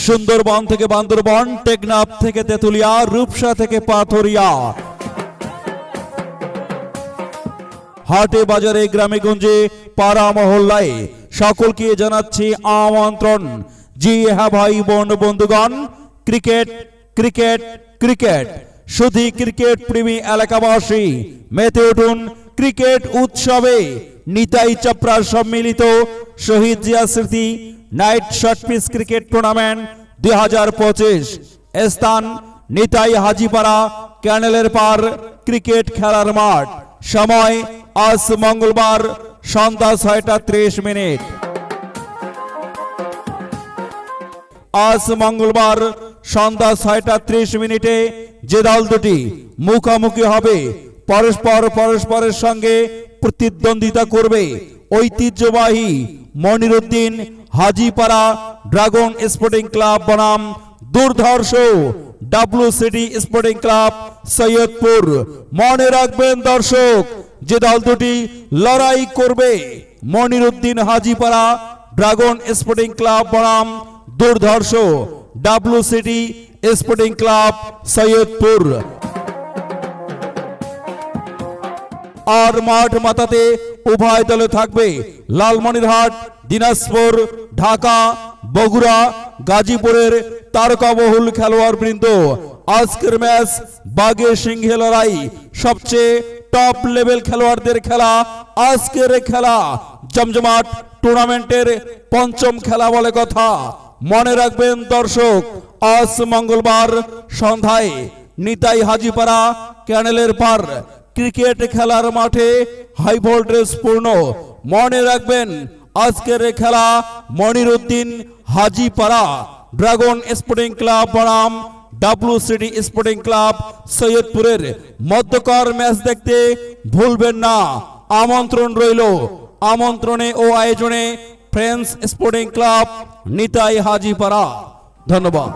সুন্দরবন থেকে বান্দরবন, টেকনাফ থেকে তেতুলিয়া, রূপসা থেকে পাথরিয়া, হাটে বাজারে গ্রামে গঞ্জে পাড়া মহল্লায় সকলকে জানাচ্ছি আমন্ত্রণ। জি হ্যাঁ ভাই বোন বন্ধুগণ, ক্রিকেট ক্রিকেট ক্রিকেট, শুধু ক্রিকেট প্রেমী এলাকাবাসী মেতে উঠুন ক্রিকেট উৎসবে। নিতাই চাপড়া সম্মিলিত শহীদ জিয়া স্মৃতি নাইট শর্টপিচ ক্রিকেট টুর্নামেন্ট 2025, স্থান নিতাই হাজিপাড়া ক্যানেলের পার ক্রিকেট খেলার মাঠ। সময় আজ মঙ্গলবার সন্ধ্যা 6:30। আজ মঙ্গলবার সন্ধ্যা 6:30 যে দল দুটি মুখোমুখি হবে পরস্পরের সঙ্গে প্রতিদ্বন্দ্বিতা করবে ঐতিহ্যবাহী Moniruddin Hajipara dragon sporting club বনাম দুর্ধর্ষ WCD স্পোর্টিং ক্লাব সৈয়দপুর। মনে রাখবেন দর্শক, যে দল দুটি লড়াই করবে Moniruddin Hajipara dragon sporting club বনাম দুর্ধর্ষ WCD স্পোর্টিং ক্লাব সৈয়দপুর। আর মাঠ মাতাতে উভয় দলে থাকবে লালমনিরহাট, দিনাজপুর, ঢাকা, বগুড়া, গাজীপুরের তারকাবহুল খেলোয়াড় বৃন্দ। আজকের ম্যাচ বাঘে সিংহে লড়াই, সবচেয়ে টপ লেভেল খেলোয়াড়দের খেলা আজকের খেলা। জমজমাট টুর্নামেন্টের পঞ্চম খেলা বলে কথা। মনে রাখবেন দর্শক, আজ মঙ্গলবার সন্ধ্যায় নিতাই হাজিপাড়া ক্যানেলের পার ক্রিকেট খেলার মাঠে হাই ভোল্টেজ পূর্ণ। মনে রাখবেন আজকের খেলা Moniruddin Hajipara dragon sporting club বনাম WCD স্পোর্টিং ক্লাব সৈয়দপুরের মধ্যকার ম্যাচ দেখতে ভুলবেন না। আমন্ত্রণ রইল। আমন্ত্রণে ও আয়োজনে friends sporting club Nitai Hajipara. ধন্যবাদ।